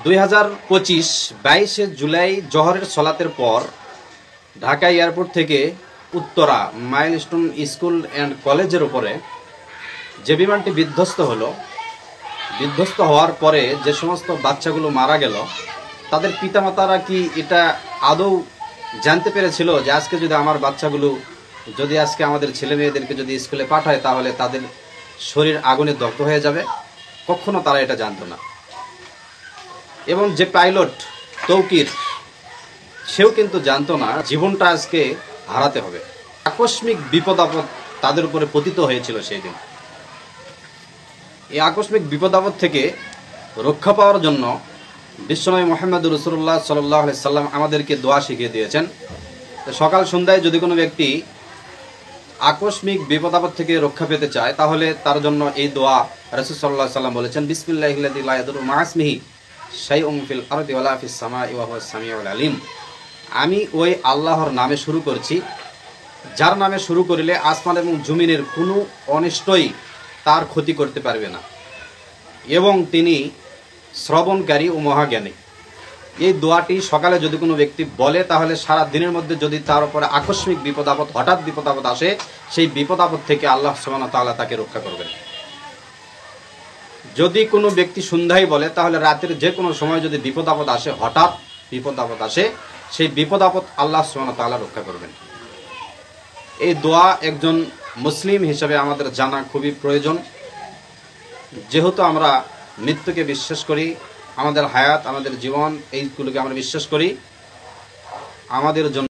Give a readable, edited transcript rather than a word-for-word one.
2025 22 জুলাই জোহরের সলাতের পর ঢাকা এয়ারপোর্ট থেকে উত্তরা মাইলস্টোন স্কুল অ্যান্ড কলেজের উপরে যে বিমানটি বিধ্বস্ত হওয়ার পরে যে সমস্ত বাচ্চাগুলো মারা গেল, তাদের পিতামাতারা কি এটা আদৌ জানতে পেরেছিল যে আজকে যদি আমার বাচ্চাগুলো যদি আজকে আমাদের ছেলে মেয়েদেরকে যদি স্কুলে পাঠায় তাহলে তাদের শরীর আগুনে দগ্ধ হয়ে যাবে? কখনো তারা এটা জানতো না। এবং যে পাইলট তৌকির, সেও কিন্তু জানতো না জীবনটা আজকে হারাতে হবে। আকস্মিক বিপদ আপদ তাদের উপরে পতিত হয়েছিল সেই দিন। এই আকস্মিক বিপদ আপদ থেকে রক্ষা পাওয়ার জন্য বিশ্বনবী মুহাম্মদ রাসূলুল্লাহ সাল্লাল্লাহু আলাইহি সাল্লাম আমাদেরকে দোয়া শিখিয়ে দিয়েছেন। সকাল সন্ধ্যায় যদি কোনো ব্যক্তি আকস্মিক বিপদ আপদ থেকে রক্ষা পেতে চায় তাহলে তার জন্য এই দোয়া রাসূল সাল্লাল্লাহু আলাইহি সাল্লাম বলেছেন, বিসমিল্লাহিল্লাযী লা ইয়াদুররু মা ইসমিহি শাইউন ফিল আরদি ওয়ালা ফিস সামাই ওয়া হুয়াস সামিউল আলিম। আমি ওই আল্লাহর নামে শুরু করছি, যার নামে শুরু করিলে আসমান এবং জমিনের কোনো অনিষ্টই তার ক্ষতি করতে পারবে না, এবং তিনি শ্রবণকারী ও মহাজ্ঞানী। এই দোয়াটি সকালে যদি কোনো ব্যক্তি বলে তাহলে সারা দিনের মধ্যে যদি তার উপরে আকস্মিক বিপদ আপদ, হঠাৎ বিপদ আপদ আসে, সেই বিপদ আপদ থেকে আল্লাহ সুবহানাহু ওয়া তাআলা তাকে রক্ষা করবেন। যদি কোনো ব্যক্তি সন্ধ্যায় বলে তাহলে রাতের যে কোনো সময় যদি বিপদ আপদ আসে, হঠাৎ বিপদ আপদ আসে, সেই বিপদ আপদ আল্লাহ সুবহানাহু ওয়া তাআলা রক্ষা করবেন। এই দোয়া একজন মুসলিম হিসেবে আমাদের জানা খুবই প্রয়োজন, যেহেতু আমরা মৃত্যুকে বিশ্বাস করি, আমাদের হায়াত, আমাদের জীবন, এইগুলোকে আমরা বিশ্বাস করি। আমাদের জন্য